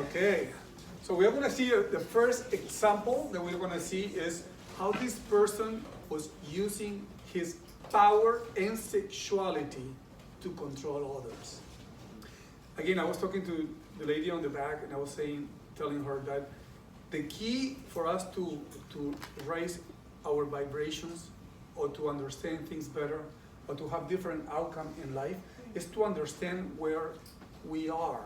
Okay, so we're going to see the first example that we're going to see is how this person was using his power and sexuality to control others. Again, I was talking to the lady on the back, and I was telling her that the key for us to raise our vibrations or to understand things better or to have different outcome in life is to understand where we are,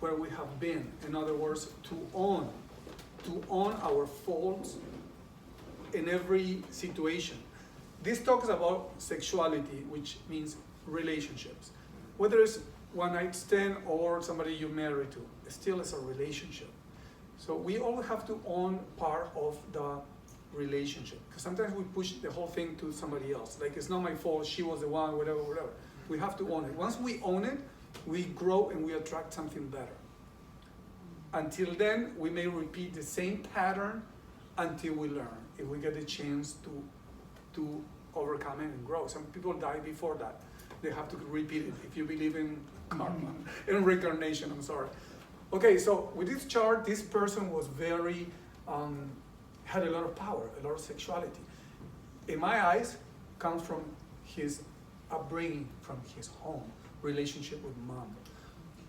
where we have been. In other words, to own our faults in every situation. This talks about sexuality, which means relationships. Whether it's one night stand or somebody you're married to, it still is a relationship. So we all have to own part of the relationship. Because sometimes we push the whole thing to somebody else. Like, it's not my fault, she was the one, whatever. We have to own it. Once we own it, we grow and we attract something better. Until then, we may repeat the same pattern until we learn, if we get the chance to overcome it and grow. Some people die before that. They have to repeat it if you believe in karma, in reincarnation, I'm sorry. Okay, so with this chart, this person was very, had a lot of power, a lot of sexuality. In my eyes, comes from his upbringing, from his home, relationship with mom.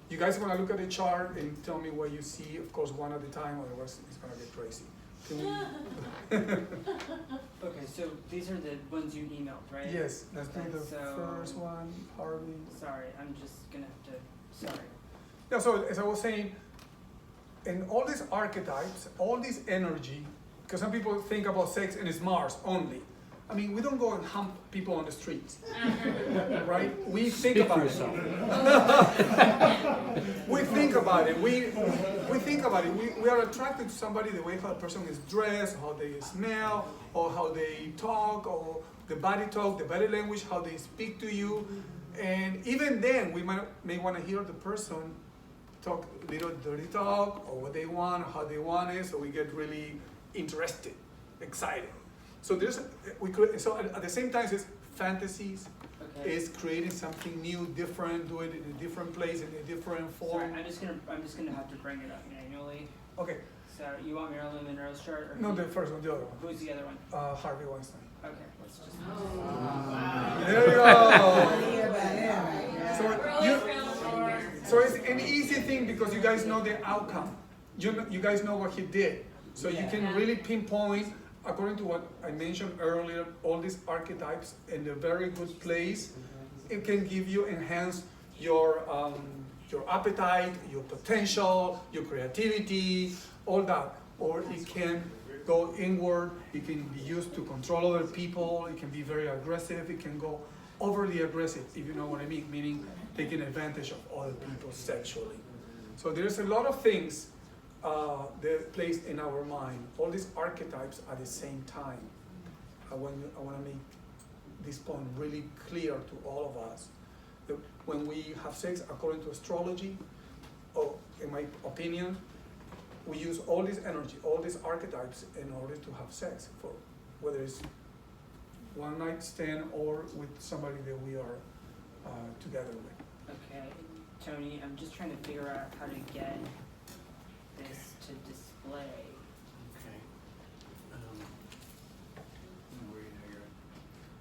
You guys are gonna look at the chart and tell me what you see, of course, one at a time, otherwise it's gonna get crazy. Okay, so these are the ones you emailed, right? Yes, let's do the first one, Harvey. Sorry, I'm just gonna have to, sorry. Yeah, so as I was saying, in all these archetypes, all this energy, because some people think about sex and it's Mars only. I mean, we don't go and hump people on the streets, right? We think about it. We think about it. We think about it. We are attracted to somebody the way how a person is dressed, how they smell, or how they talk, or the body talk, the body language, how they speak to you. And even then, we may want to hear the person talk little dirty talk, or what they want, how they want it, so we get really interested, excited. So so at the same time, it's fantasies. Okay. It's creating something new, different, do it in a different place, in a different form. Sorry, I'm just gonna have to bring it up manually. Okay. So you want Marilyn Monroe's chart? Or no, the first one, the other one. Who's the other one? Harvey Weinstein. Okay, let's just. There you go. So it's an easy thing because you guys know the outcome. You guys know what he did, so you can really pinpoint. According to what I mentioned earlier, all these archetypes in a very good place. It can give you, enhance your appetite, your potential, your creativity, all that. Or it can go inward. It can be used to control other people. It can be very aggressive. It can go overly aggressive, if you know what I mean, meaning taking advantage of other people sexually. So there's a lot of things that place in our mind. All these archetypes at the same time. I want to make this point really clear to all of us. That when we have sex according to astrology, or in my opinion, we use all this energy, all these archetypes in order to have sex, for whether it's one night stand or with somebody that we are together with. Okay, Tony, I'm just trying to figure out how to get this to display. Okay.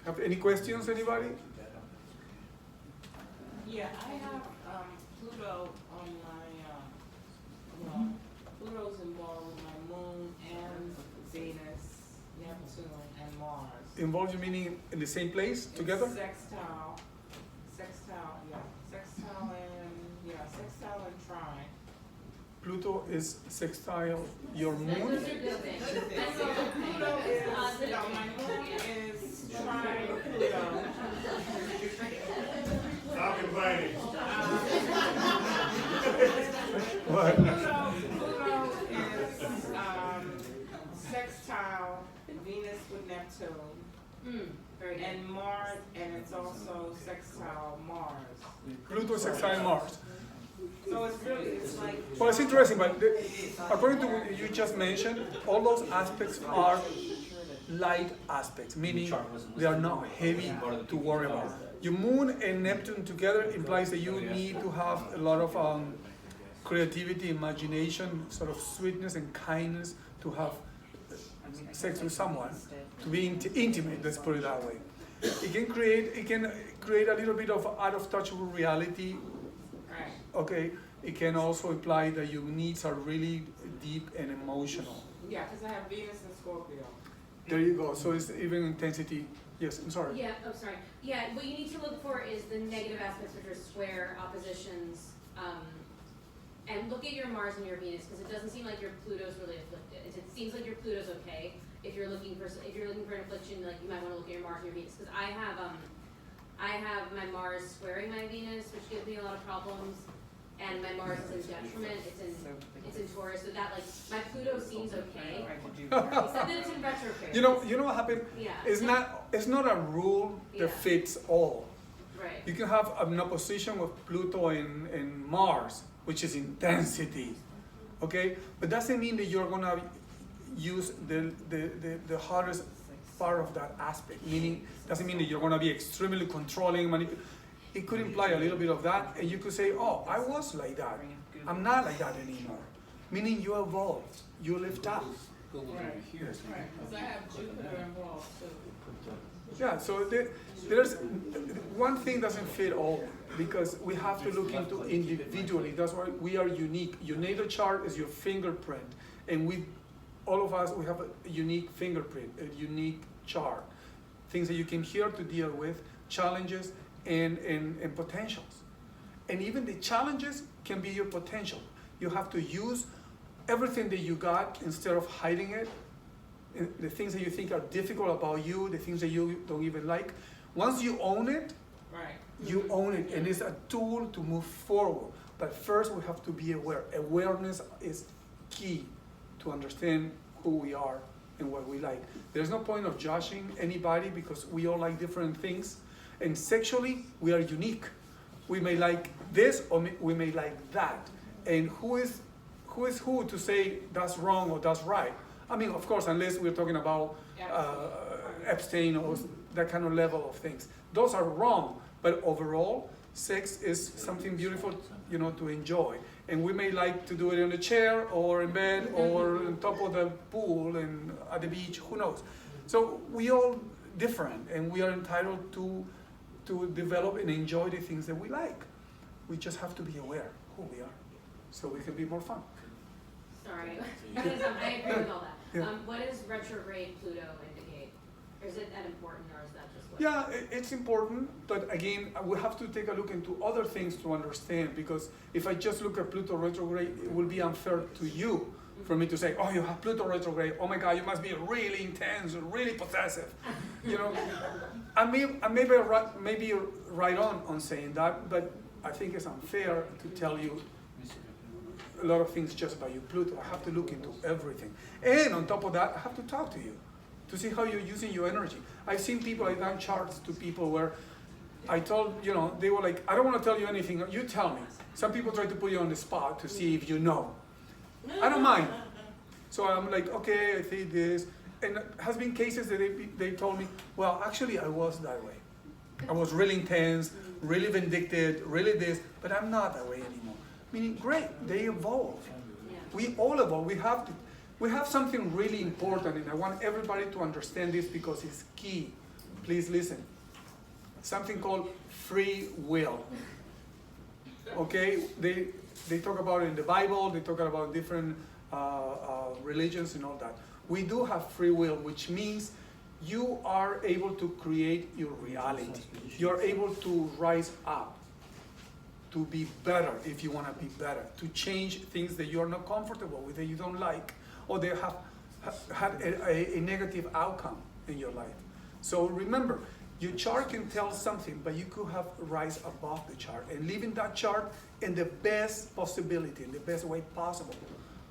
Have any questions, anybody? Yeah, I have Pluto on my, Pluto's involved with my moon and Venus, Neptune, and Mars. Involved, you meaning in the same place, together? Sextile, sextile and trine. Pluto is sextile your moon? Pluto is, my moon is trine Pluto. Stop complaining. What? Pluto is sextile Venus with Neptune. And Mars, and it's also sextile Mars. Pluto is sextile Mars. So it's like. Well, it's interesting, but according to what you just mentioned, all those aspects are light aspects, meaning they are not heavy to worry about. Your moon and Neptune together implies that you need to have a lot of creativity, imagination, sort of sweetness and kindness to have sex with someone, to be intimate, let's put it that way. It can create a little bit of out of touch with reality. Right. Okay, it can also imply that your needs are really deep and emotional. Yeah, because I have Venus and Scorpio. There you go. So it's even intensity. Yes, I'm sorry. Yeah, oh, sorry. Yeah, what you need to look for is the negative aspects, which are square, oppositions, and look at your Mars and your Venus, because it doesn't seem like your Pluto's really afflicted. It seems like your Pluto's okay. If you're looking for an affliction, like you might want to look at your Mars and your Venus, because I have my Mars squaring my Venus, which gives me a lot of problems, and my Mars is in detriment. It's in Taurus, so that like my Pluto seems okay. Except that it's in retrograde. You know what happened? Yeah. It's not a rule that Yeah. fits all. Right. You can have an opposition with Pluto and Mars, which is intensity, okay? But doesn't mean that you're gonna use the hardest part of that aspect. Meaning, doesn't mean that you're gonna be extremely controlling, it could imply a little bit of that, and you could say, oh, I was like that. I'm not like that anymore. Meaning you evolved, you lived up. Right. Right. Because I have Jupiter involved too. Yeah, so there's one thing doesn't fit all, because we have to look into individually. That's why we are unique. Your natal chart is your fingerprint, and all of us, we have a unique fingerprint, a unique chart. Things that you came here to deal with, challenges and potentials. And even the challenges can be your potential. You have to use everything that you got instead of hiding it. The things that you think are difficult about you, the things that you don't even like. Once you own it, Right. you own it, and it's a tool to move forward. But first, we have to be aware. Awareness is key to understand who we are and what we like. There's no point of judging anybody because we all like different things. And sexually, we are unique. We may like this or we may like that. And who is who to say that's wrong or that's right? I mean, of course, unless we're talking about Epstein or that kind of level of things. Those are wrong. But overall, sex is something beautiful, to enjoy. And we may like to do it in a chair or in bed or on top of the pool and at the beach, who knows? So we all different, and we are entitled to develop and enjoy the things that we like. We just have to be aware who we are, so we can be more fun. Sorry. I agree with all that. Yeah. What does retrograde Pluto indicate? Or is it that important, or is that just what? Yeah, it's important, but again, we have to take a look into other things to understand, because if I just look at Pluto retrograde, it will be unfair to you for me to say, oh, you have Pluto retrograde, oh my God, you must be really intense, really possessive. I may be right on saying that, but I think it's unfair to tell you a lot of things just about your Pluto. I have to look into everything. And on top of that, I have to talk to you to see how you're using your energy. I've seen people, I've done charts to people where I told, they were like, I don't want to tell you anything, you tell me. Some people try to put you on the spot to see if you know. I don't mind. So I'm like, okay, I see this. And it has been cases that they told me, well, actually I was that way. I was really intense, really vindictive, really this, but I'm not that way anymore. Meaning, great, they evolve. Yeah. We all evolve. We have something really important, and I want everybody to understand this because it's key. Please listen. Something called free will. Okay, they talk about it in the Bible. They talk about different religions and all that. We do have free will, which means you are able to create your reality. You're able to rise up, to be better if you want to be better, to change things that you're not comfortable with, that you don't like, or they have had a negative outcome in your life. So remember, your chart can tell something, but you could have rise above the chart and live in that chart in the best possibility, in the best way possible.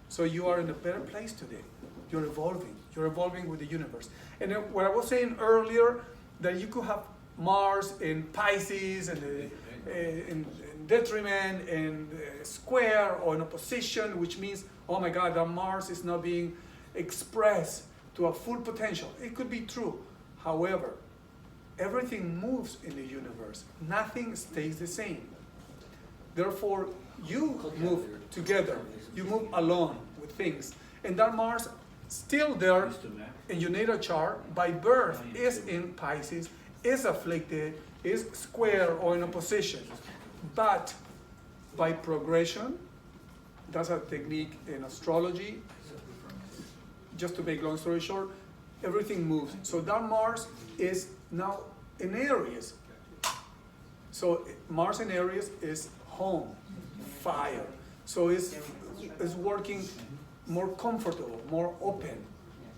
So you are in a better place today. You're evolving with the universe. And then what I was saying earlier, that you could have Mars in Pisces and in detriment and square or in opposition, which means, oh my God, that Mars is not being expressed to a full potential. It could be true. However, everything moves in the universe. Nothing stays the same. Therefore, you move together. You move alone with things. And that Mars still there in your natal chart by birth is in Pisces, is afflicted, is square or in opposition. But by progression, that's a technique in astrology. Just to make long story short, everything moves. So that Mars is now in Aries. So Mars in Aries is home, fire. So it's working more comfortable, more open,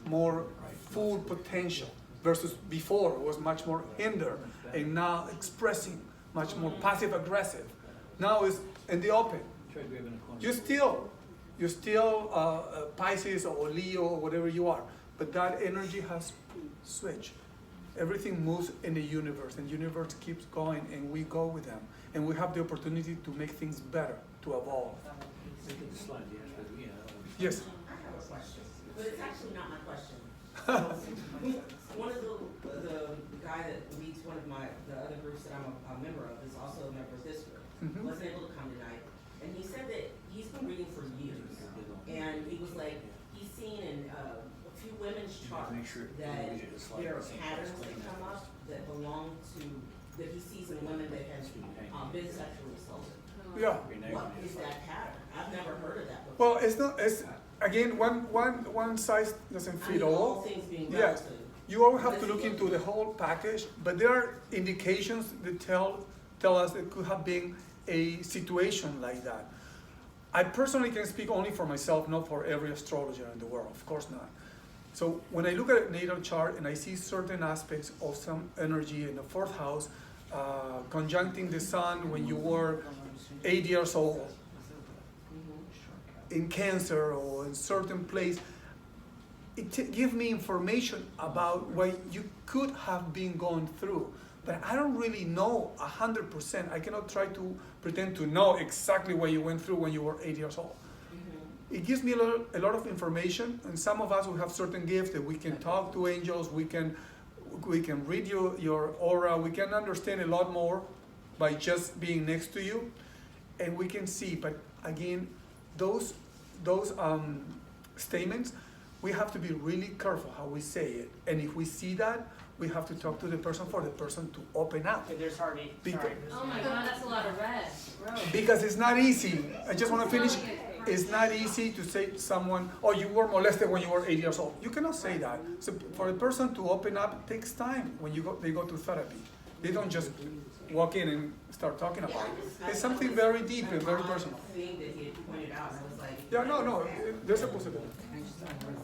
more full potential versus before it was much more hindered and now expressing much more passive aggressive. Now it's in the open. You're still Pisces or Leo or whatever you are, but that energy has switched. Everything moves in the universe, and the universe keeps going, and we go with them, and we have the opportunity to make things better, to evolve. Yes. I have a question, but it's actually not my question. One of the guy that leads one of the other groups that I'm a member of is also a member of this group. Mhm. Wasn't able to come tonight, and he said that he's been reading for years, and he was like, he's seen in a few women's charts that there are patterns that come up that belong to, that he sees in women that have been sexually assaulted. Yeah. What is that pattern? I've never heard of that before. Well, it's not. It's again, one size doesn't I fit mean, all. things being Yes. relative. You always have to look into the whole package, but there are indications that tell us it could have been a situation like that. I personally can speak only for myself, not for every astrologer in the world, of course not. So when I look at a natal chart and I see certain aspects of some energy in the fourth house, conjuncting the sun when you were 8 years old, in Cancer or in certain place, it gives me information about what you could have been going through. But I don't really know 100%. I cannot try to pretend to know exactly what you went through when you were 8 years old. It gives me a lot of information, and some of us will have certain gifts that we can talk to angels, we can read your aura, we can understand a lot more by just being next to you, and we can see. But again, those statements, we have to be really careful how we say it. And if we see that, we have to talk to the person for the person to open up. Okay, there's Harvey. Because- Sorry. Oh my god, that's a lot of red. Gross. Because it's not easy. I just want to finish. It's not easy to say to someone, oh, you were molested when you were 8 years old. You cannot say that. So for a person to open up, it takes time when they go to therapy. They don't just walk in and start talking about it. It's something very deep and very personal. Thing that he had pointed out, and I was like. Yeah, no, there's a possibility.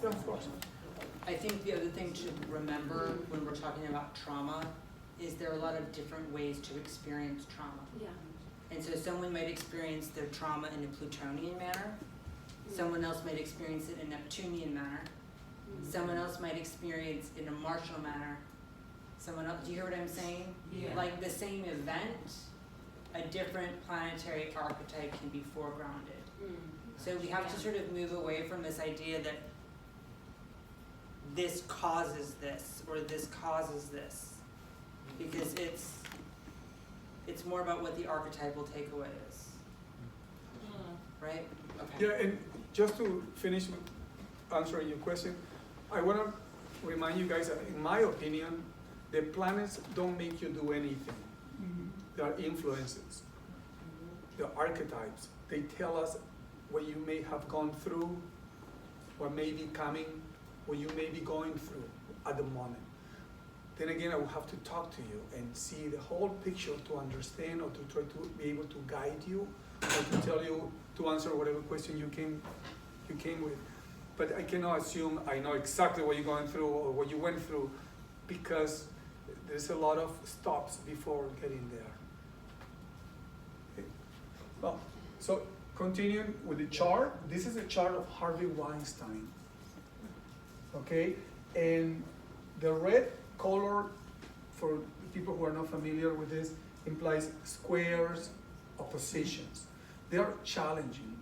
Yeah, of course. I think the other thing to remember when we're talking about trauma is there are a lot of different ways to experience trauma. Yeah. And so someone might experience their trauma in a Plutonian manner. Someone else might experience it in a Neptunian manner. Someone else might experience it in a Martial manner. Someone else, do you hear what I'm saying? Yeah. Like the same event, a different planetary archetype can be foregrounded. So we have to sort of move away from this idea that this causes this or this causes this, because it's more about what the archetypal takeaway is, right? Okay. Yeah, and just to finish answering your question, I want to remind you guys that in my opinion, the planets don't make you do anything. They are influences. The archetypes, they tell us what you may have gone through, what may be coming, what you may be going through at the moment. Then again, I will have to talk to you and see the whole picture to understand or to try to be able to guide you or to tell you to answer whatever question you came with. But I cannot assume I know exactly what you're going through or what you went through, because there's a lot of stops before getting there. Okay. Well, so continuing with the chart, this is a chart of Harvey Weinstein. Okay, and the red color, for people who are not familiar with this, implies squares, oppositions. They are challenging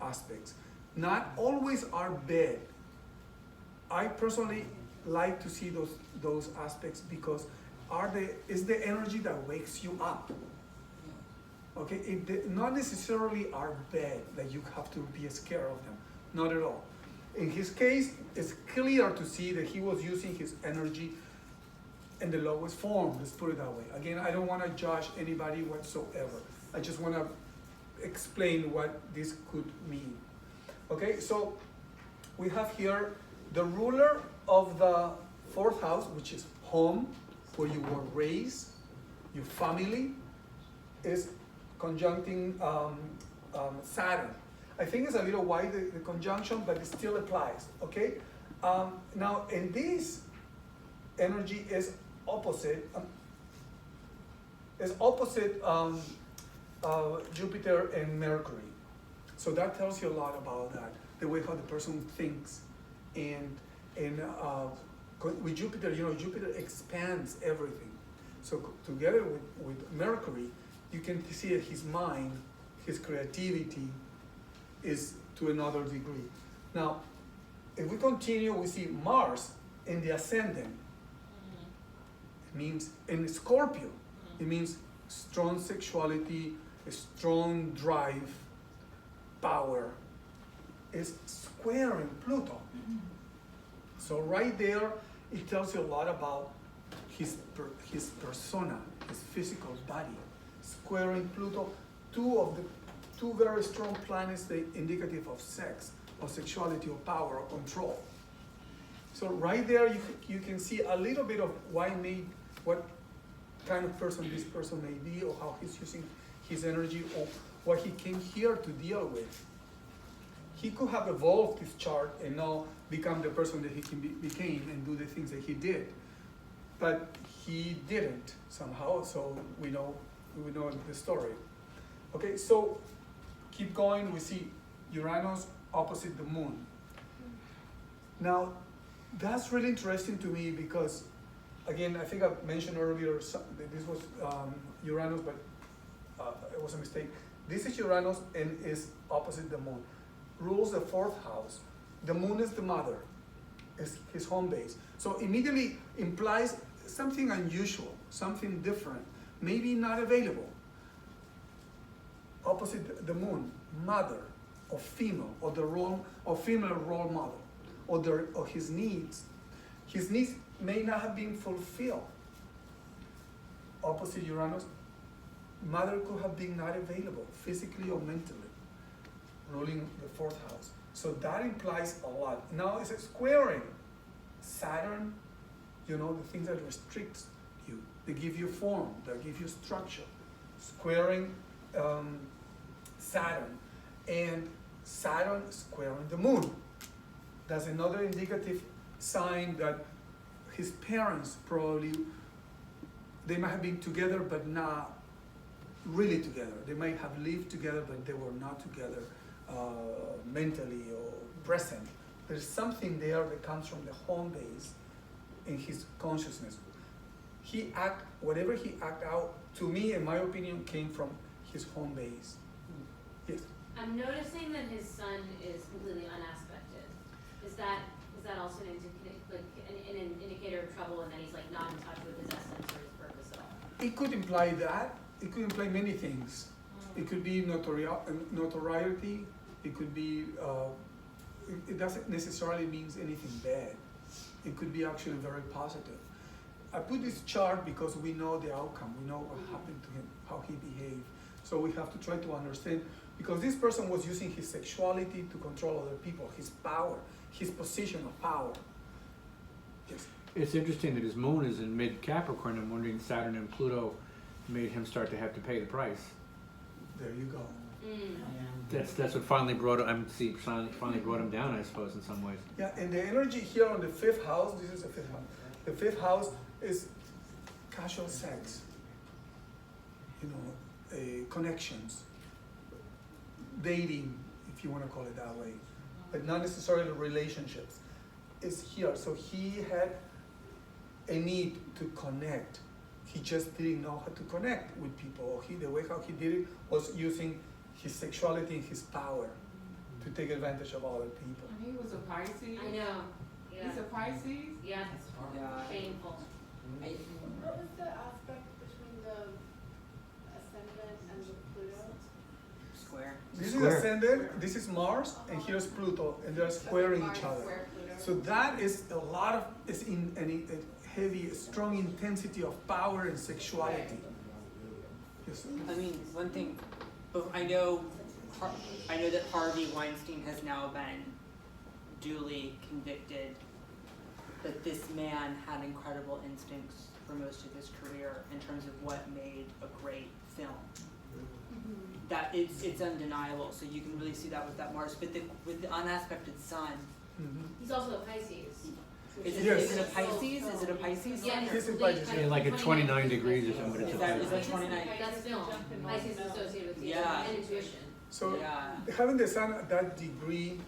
aspects. Not always are bad. I personally like to see those aspects because it's the energy that wakes you up. Okay, not necessarily are bad that you have to be scared of them, not at all. In his case, it's clear to see that he was using his energy in the lowest form, let's put it that way. Again, I don't want to judge anybody whatsoever. I just want to explain what this could mean. Okay, so we have here the ruler of the fourth house, which is home, where you were raised, your family, is conjuncting Saturn. I think it's a little wide, the conjunction, but it still applies, okay? Now, in this energy is opposite Jupiter and Mercury. So that tells you a lot about that, the way how the person thinks. And with Jupiter, you know, Jupiter expands everything. So together with Mercury, you can see that his mind, his creativity is to another degree. Now, if we continue, we see Mars in the ascendant. It means in Scorpio, it means strong sexuality, a strong drive, power, is squaring Pluto. So right there, it tells you a lot about his persona, his physical body. Squaring Pluto, two very strong planets, they indicative of sex, of sexuality, of power, of control. So right there, you can see a little bit of what kind of person this person may be, or how he's using his energy, or what he came here to deal with. He could have evolved his chart and now become the person that he became and do the things that he did. But he didn't somehow, so we know the story. Okay, so keep going, we see Uranus opposite the moon. Now, that's really interesting to me because, again, I think I mentioned earlier that this was Uranus, but it was a mistake. This is Uranus and is opposite the moon. Rules the fourth house. The moon is the mother, is his home base. So immediately implies something unusual, something different, maybe not available. Opposite the moon, mother, or female, or the role, or female role model, or his needs. His needs may not have been fulfilled. Opposite Uranus, mother could have been not available, physically or mentally, ruling the fourth house. So that implies a lot. Now it's squaring Saturn, you know, the things that restrict you. They give you form, they give you structure. Squaring Saturn, and Saturn squaring the moon. That's another indicative sign that his parents probably, they might have been together but not really together. They might have lived together but they were not together mentally or present. There's something there that comes from the home base in his consciousness. Whatever he act out, to me, in my opinion, came from his home base. Yes? I'm noticing that his sun is completely unaspected. Is that also an indicator of trouble, and that he's like not in touch with his essence or his purpose at all? It could imply that. It could imply many things. It could be notoriety. It could be, it doesn't necessarily mean anything bad. It could be actually very positive. I put this chart because we know the outcome. We know what happened to him, how he behaved. So we have to try to understand, because this person was using his sexuality to control other people, his power, his position of power. Yes. It's interesting that his moon is in mid-Capricorn. I'm wondering Saturn and Pluto made him start to have to pay the price. There you go. That's what finally brought him. Finally brought him down, I suppose, in some ways. Yeah, and the energy here on the fifth house. This is the fifth house. The fifth house is casual sex. You know, connections, dating, if you want to call it that way, but not necessarily relationships. Is here. So he had a need to connect. He just didn't know how to connect with people. The way how he did it was using his sexuality and his power to take advantage of other people. And he was a Pisces. I know. Yeah. He's a Pisces. Yeah. Painful. What was the aspect between the ascendant and the Pluto? square. This is Square. ascendant, this is Mars, and here's Pluto, and they're squaring each other. So that is a lot of, is in a heavy, strong intensity of power and sexuality. Yes. I mean, one thing, but I know that Harvey Weinstein has now been duly convicted, that this man had incredible instincts for most of his career in terms of what made a great film. That it's undeniable, so you can really see that with that Mars. But with the unaspected sun, He's also a Pisces. is Yes. it a Pisces? Is it a Pisces? Yeah, He's in late Pisces. Yeah, like at 29 degrees or something. Is that 29? That's film. Pisces is associated with the Yeah. and intuition. So Yeah. having the sun at that degree,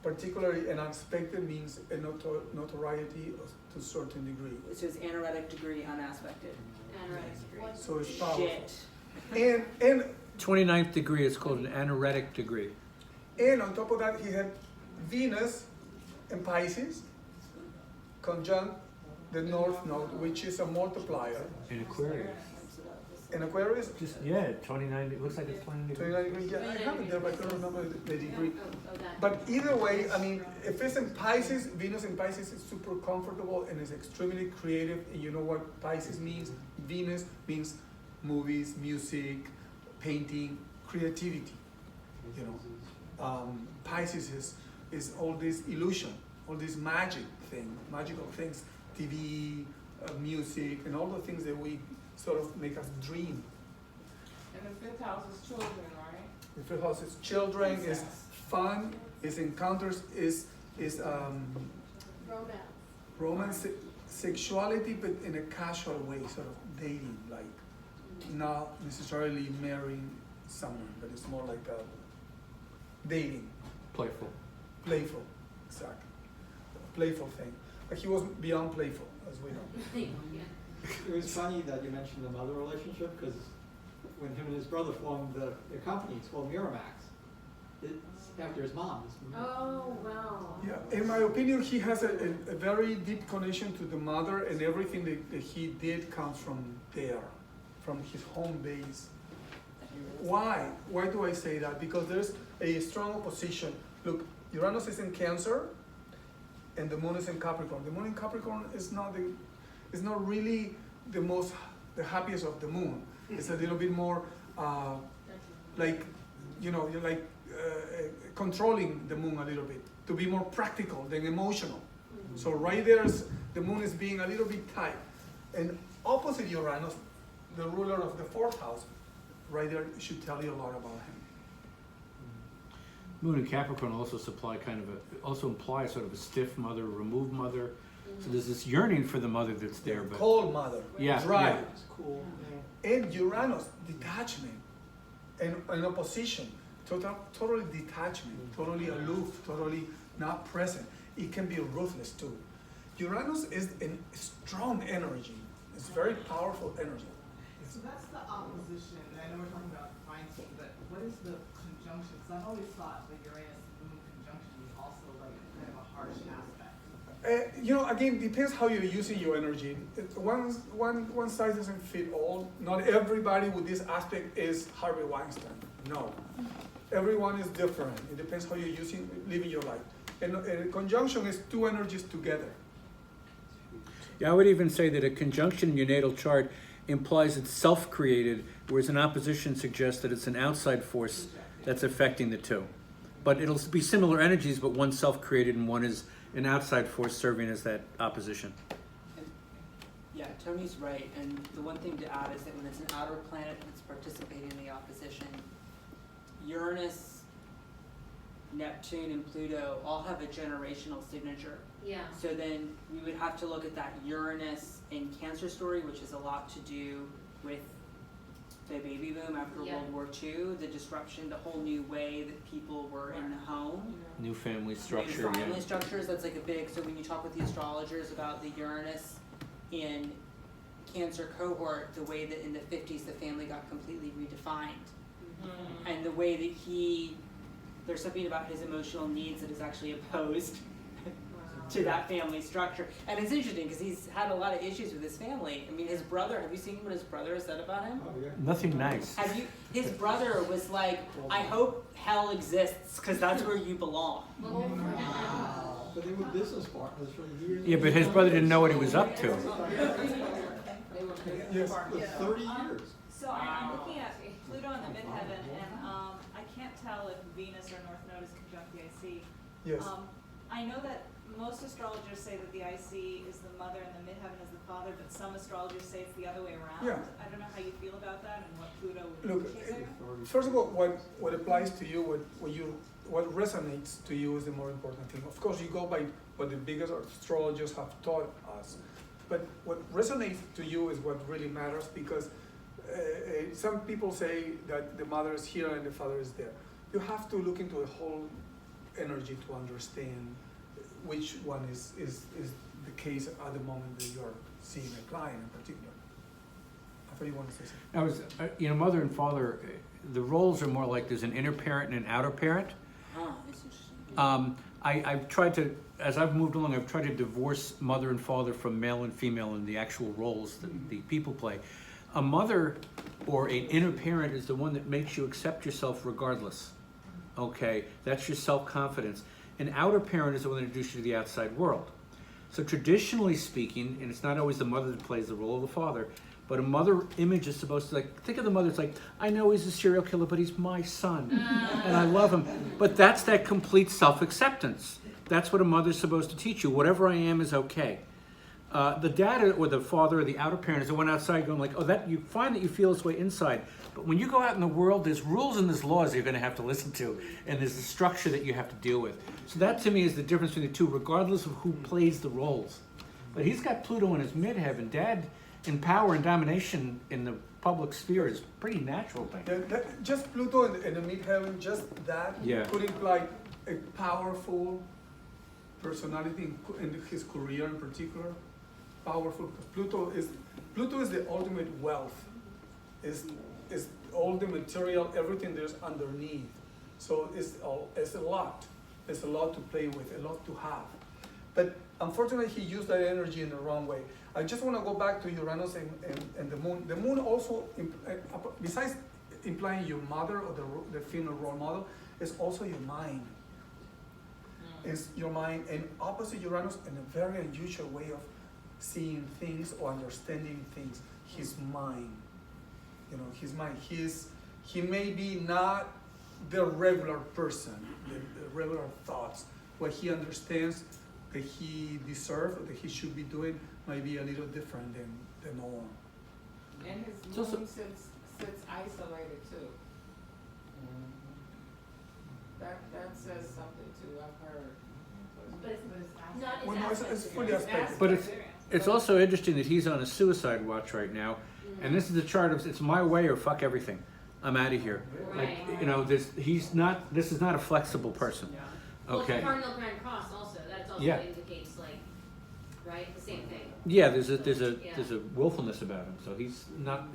particularly an unexpected, means a notoriety to a certain degree. So it's anaretic degree unaspected. And right. So it's powerful. Shit. And 29th degree is called an anaretic degree. on top of that, he had Venus in Pisces, conjunct the North Node, which is a multiplier. In Aquarius. In Aquarius, Just, yeah, 29, it looks like it's 29 degrees. 29 degrees, yeah, I have it there, but I don't remember the degree. Oh, that. But either way, I mean, if it's in Pisces, Venus in Pisces is super comfortable and is extremely creative. And you know what Pisces means? Venus means movies, music, painting, creativity. You know, Pisces is all this illusion, all this magical things, TV, music, and all the things that we sort of make us dream. And the fifth house is children, right? The fifth house is children, is fun, is encounters, is romance, sexuality, but in a casual way, sort of dating, like not necessarily marrying someone, but it's more like a dating, Playful. playful, exactly, playful thing. But he was beyond playful, as we know. Yeah. It was funny that you mentioned the mother relationship, because when him and his brother formed their company, it's called Miramax. It's after his mom. Oh, wow. Yeah, in my opinion, he has a very deep connection to the mother, and everything that he did comes from there, from his home base. Why? Why do I say that? Because there's a strong opposition. Look, Uranus is in Cancer, and the moon is in Capricorn. The moon in Capricorn is not really the happiest of the moon. It's a little bit more like, you know, you're like controlling the moon a little bit to be more practical than emotional. So right there, the moon is being a little bit tight, and opposite Uranus, the ruler of the fourth house, right there should tell you a lot about him. Moon and Capricorn also also imply sort of a stiff mother, removed mother. So there's this yearning for the mother that's there, but Cold mother, yeah, dry. yeah. It's cool. And Uranus, detachment, and opposition, totally detachment, totally aloof, totally not present. It can be ruthless too. Uranus is a strong energy. It's very powerful energy. So that's the opposition, and I know we're talking about Weinstein, but what is the conjunction? Because I've always thought the Uranus-Moon conjunction was also like kind of a harsh aspect. You know, again, depends how you're using your energy. One size doesn't fit all. Not everybody with this aspect is Harvey Weinstein. No, everyone is different. It depends how you're living your life. And a conjunction is two energies together. Yeah, I would even say that a conjunction in your natal chart implies it's self-created, whereas an opposition suggests that it's an outside force that's affecting the two. But it'll be similar energies, but one's self-created and one is an outside force serving as that opposition. Yeah, Tony's right, and the one thing to add is that when it's an outer planet that's participating in the opposition, Uranus, Neptune, and Pluto all have a generational signature. Yeah. So then we would have to look at that Uranus in Cancer story, which has a lot to do with the baby boom after Yeah. World War II, the disruption, the whole new way that people were in the home. New family structure, New family yeah. structures, that's like a big, so when you talk with the astrologers about the Uranus in Cancer cohort, the way that in the 50s the family got completely redefined. And the way that there's something about his emotional needs that is actually opposed to that family structure. And it's interesting because he's had a lot of issues with his family. I mean, his brother, have you seen what his brother has said about him? Oh, yeah. Nothing nice. Have you, his brother was like, I hope hell exists because that's where you belong. But they were business partners for years. Yeah, but his brother didn't know what he was up to. Yes. For 30 years. So I'm looking at Pluto in the midheaven, and I can't tell if Venus or North Node is conjunct the IC. Yes. I know that most astrologers say that the IC is the mother and the midheaven is the father, but some astrologers say it's the other way around. Yeah. I don't know how you feel about that and what Pluto would Look, indicate there. first of all, what applies to you, what resonates to you is the more important thing. Of course, you go by what the biggest astrologers have taught us, but what resonates to you is what really matters, because some people say that the mother is here and the father is there. You have to look into the whole energy to understand which one is the case at the moment that you're seeing a client in particular. I thought you wanted to say something. Now, mother and father, the roles are more like there's an inner parent and an outer parent. Oh, that's interesting. I've tried to, as I've moved along, I've tried to divorce mother and father from male and female in the actual roles that the people play. A mother or an inner parent is the one that makes you accept yourself regardless. Okay, that's your self-confidence. An outer parent is the one that introduces you to the outside world. So traditionally speaking, and it's not always the mother that plays the role of the father, but a mother image is supposed to, like, think of the mother, it's like, I know he's a serial killer, but he's my son, and I love him. But that's that complete self-acceptance. That's what a mother's supposed to teach you. Whatever I am is okay. The dad or the father or the outer parent is the one outside going like, oh, that you find that you feel this way inside. But when you go out in the world, there's rules and there's laws you're going to have to listen to, and there's a structure that you have to deal with. So that to me is the difference between the two, regardless of who plays the roles. But he's got Pluto in his midheaven. Dad in power and domination in the public sphere is pretty natural thing. Just Pluto in the midheaven, just that could imply a powerful personality in his career in particular. Powerful, because Pluto is the ultimate wealth. Is all the material, everything there's underneath. So it's a lot. It's a lot to play with, a lot to have. But unfortunately, he used that energy in the wrong way. I just want to go back to Uranus and the moon. The moon also, besides implying your mother or the female role model, is also your mind. It's your mind, and opposite Uranus in a very unusual way of seeing things or understanding things. His mind, his mind. He may be not the regular person, the regular thoughts. What he understands that he deserves, or that he should be doing, might be a little different than the norm. And his moon sits isolated too. That says something too, I've heard. But it's not Well, no, his it's aspect. fully aspected. But it's also interesting that he's on a suicide watch right now, and this is the chart of it's my way or fuck everything. I'm out of here. Like, this is not a flexible person. Well, Okay. it's the Cardinal Grand Cross also, that also indicates right, the same thing. Yeah, there's a willfulness about him. So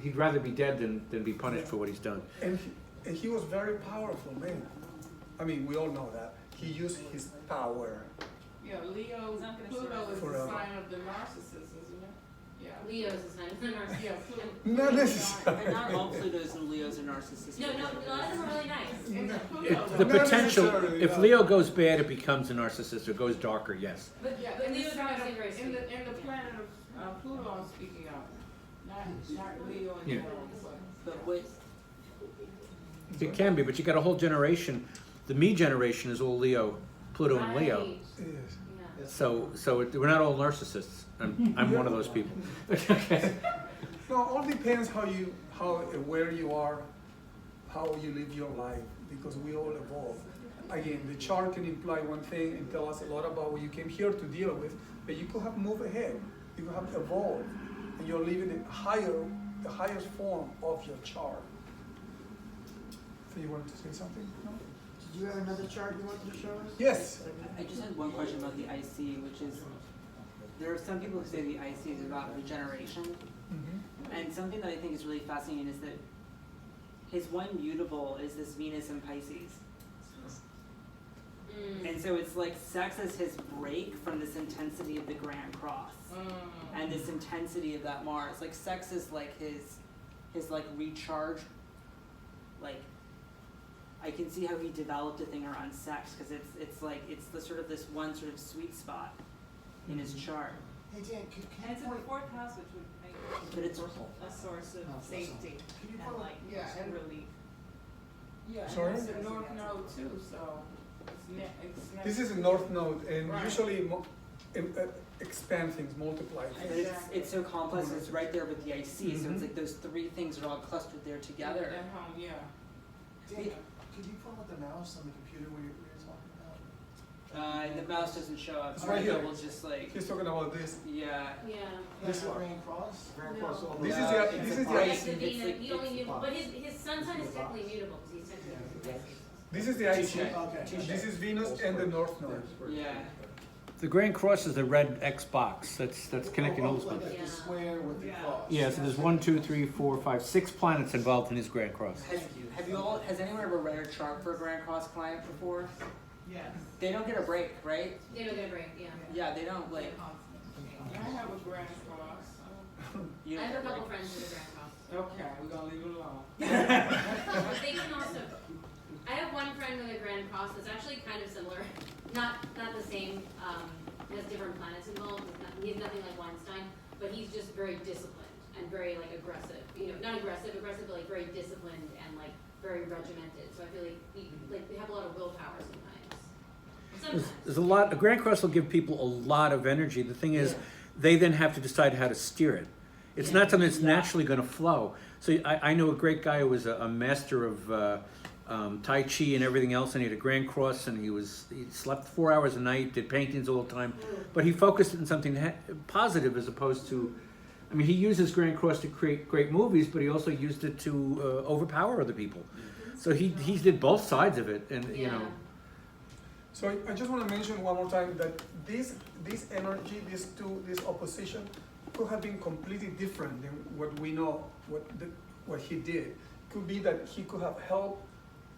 he'd rather be dead than be punished for what he's done. And he was very powerful, man. I mean, we all know that. He used his power. Yeah, Pluto is the sign of the narcissist, isn't it? Yeah. Leo's a sign of the narcissist. Yeah, Pluto. Not necessarily. And not all Plutos and Leos are narcissists. No, a lot of them are really nice. And Pluto, The Not potential, necessarily, if no. Leo goes bad, it becomes a narcissist, or goes darker, yes. But in the Leo's are sign actually of, very in sweet. the planet of Pluto I'm speaking of, not Leo in Yeah. general, But what, It can be, but you got a whole generation. The me generation is all Leo, Pluto and Leo. Right. Yes. Yeah. So we're not all narcissists. I'm one of those people. Okay. No, all depends how aware you are, how you live your life, because we all evolve. Again, the chart can imply one thing and tell us a lot about what you came here to deal with, but you could have moved ahead, you could have evolved, and you're living the highest form of your chart. So you wanted to say something? No? Did you have another chart you wanted to show us? Yes. I just had one question about the IC, which is, there are some people who say the IC is about regeneration, Mm-hmm. and something that I think is really fascinating is that his one mutable is this Venus in Pisces. And so it's like sex is his break from this intensity of the Grand Cross and this intensity of that Mars. Like sex is like his like recharge. Like I can see how he developed a thing around sex because it's like it's the sort of this one sort of sweet spot in his chart. Hey Dan, can And it's in the fourth house, which would make But it's a source of safety and like and relief. Yeah, Sorry? and it's a north node too, so it's next. This is a north node, and Right. usually expand things, multiply And things. it's so complex. It's right there with the IC. So it's like those three things are all clustered there together. At home, yeah. Dan, could you pull up the mouse on the computer where you're talking about? The mouse doesn't show up. It's right here. We'll just like He's talking about this. yeah. Yeah. This one. Grand Cross? Grand No. Cross all This the is way the up. this is That's the the It's Venus, like- he only it's- mutable, but his sun sign is technically mutable, because he's technically. this is the IC. Okay. And this is Venus and the north node. Yeah. The Grand Cross is the red X box that's connecting all those Like planets. the square with the Yeah. cross. Yeah, so there's 1, 2, 3, 4, 5, 6 planets involved in his Grand Cross. Has anyone ever read a chart for a Grand Cross client before? Yes. They don't get a break, right? They don't get a break, yeah. Yeah, they don't like. I have a grand cross. You I don't have a get a couple break. friends with a Grand Cross. Okay, we're gonna leave it alone. But they can also, I have one friend with a Grand Cross that's actually kind of similar, not the same, has different planets involved, he has nothing like Weinstein, but he's just very disciplined and very like aggressive, you know, not aggressive, but like very disciplined and like very regimented, so I feel like they have a lot of willpower sometimes. There's a lot. A Grand Cross will give people a lot of energy. The thing is, they then have to decide how to steer it. It's not something that's naturally going to flow. So I know a great guy who was a master of Tai Chi and everything else, and he had a Grand Cross, and he slept 4 hours a night, did paintings all the time, but he focused on something positive as opposed to. I mean, he used his Grand Cross to create great movies, but he also used it to overpower other people. So he did both sides of it, and you know. So I just want to mention one more time that this energy, this opposition, could have been completely different than what we know, what he did. Could be that he could have helped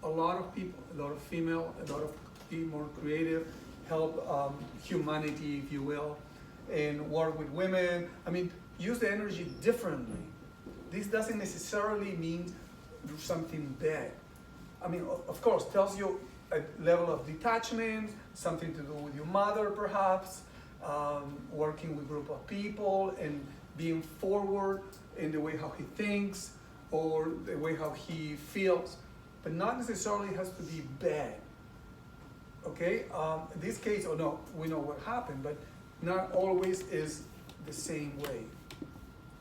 a lot of people, a lot of female, a lot of be more creative, help humanity, if you will, and work with women. I mean, use the energy differently. This doesn't necessarily mean do something bad. I mean, of course, tells you a level of detachment, something to do with your mother perhaps, working with a group of people and being forward in the way how he thinks or the way how he feels, but not necessarily has to be bad. Okay, in this case, we know what happened, but not always is the same way.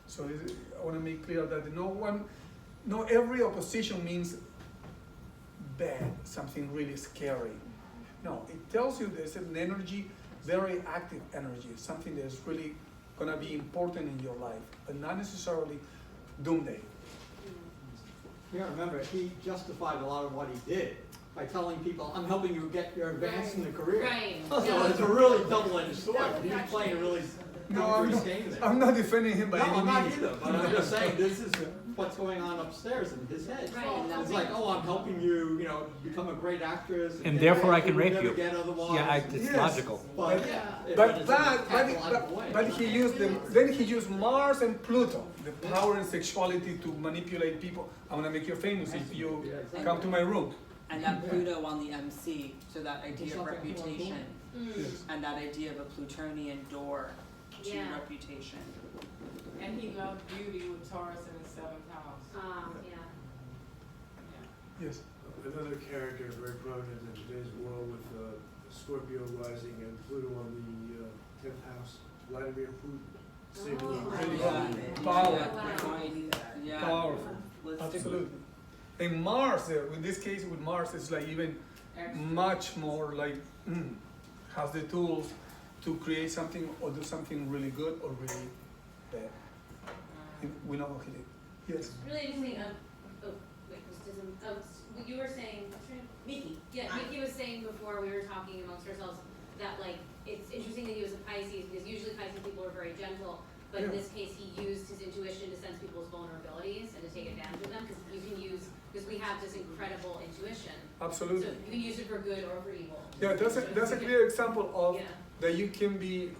So I want to make clear that no every opposition means bad, something really scary. No, it tells you there's an energy, very active energy, something that's really gonna be important in your life, but not necessarily doomsday. You gotta remember, he justified a lot of what he did by telling people, I'm helping you get your advance in the career. Right. So it's a really double-edged sword. He's playing a really dangerous game there. I'm not defending him by No, any I'm not means. either, but I'm just saying, this is what's going on upstairs in his head. Right. It's like, I'm helping you, become a great actress. And get therefore I what can you rape never you. get otherwise. Yeah, it's Yes. logical. But, But he used then he used Mars and Pluto, the power and sexuality to manipulate people. I'm gonna make you famous if you come to my room. And that Pluto on the MC, so that idea of reputation, Yes. and that idea of a Plutonian door to Yeah. reputation. And he loved beauty with Taurus in his seventh house. Yeah. Yes. Another character very prominent in today's world with Scorpio rising and Pluto on the 10th house, Vladimir Putin. Power. Yeah. Powerful. Let's do it. Absolutely. And Mars, in this case with Mars, it's like even much more like has the tools to create something or do something really good or really bad. We know what he did. Yes. Really interesting, you were saying, what's your name? Mickey. Yeah, Mickey was saying before we were talking amongst ourselves that like it's interesting that he was a Pisces because usually Pisces people are very gentle, but in Yeah. this case he used his intuition to sense people's vulnerabilities and to take advantage of them because you can use because we have this incredible intuition. Absolutely. So you can use it for good or for evil. Yeah, that's a clear example of Yeah. that you can be,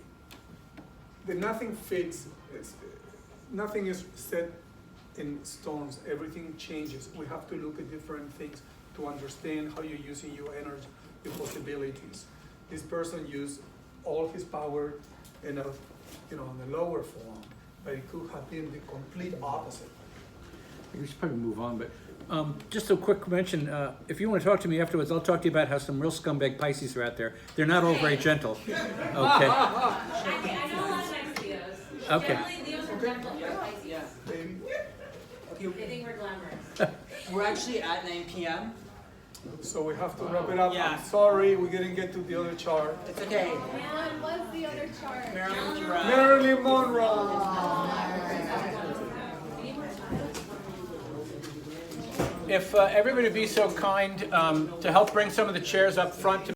that nothing fits, nothing is set in stones, everything changes. We have to look at different things to understand how you're using your energy, your possibilities. This person used all his power in a, in a lower form, but it could have been the complete opposite. We should probably move on, but just a quick mention, if you want to talk to me afterwards, I'll talk to you about how some real scumbag Pisces are out there. They're not all very gentle. Okay. I know a lot of nice Leos. Okay. Generally, Leos are gentle for Pisces. Yeah. Baby. Okay, They think we're glamorous. we're actually at 9 p.m. So we have to wrap it up. Yeah. I'm sorry, we didn't get to the other chart. It's okay. And what's the other chart? Marilyn Monroe. Marilyn Monroe. If everybody would be so kind to help bring some of the chairs up front to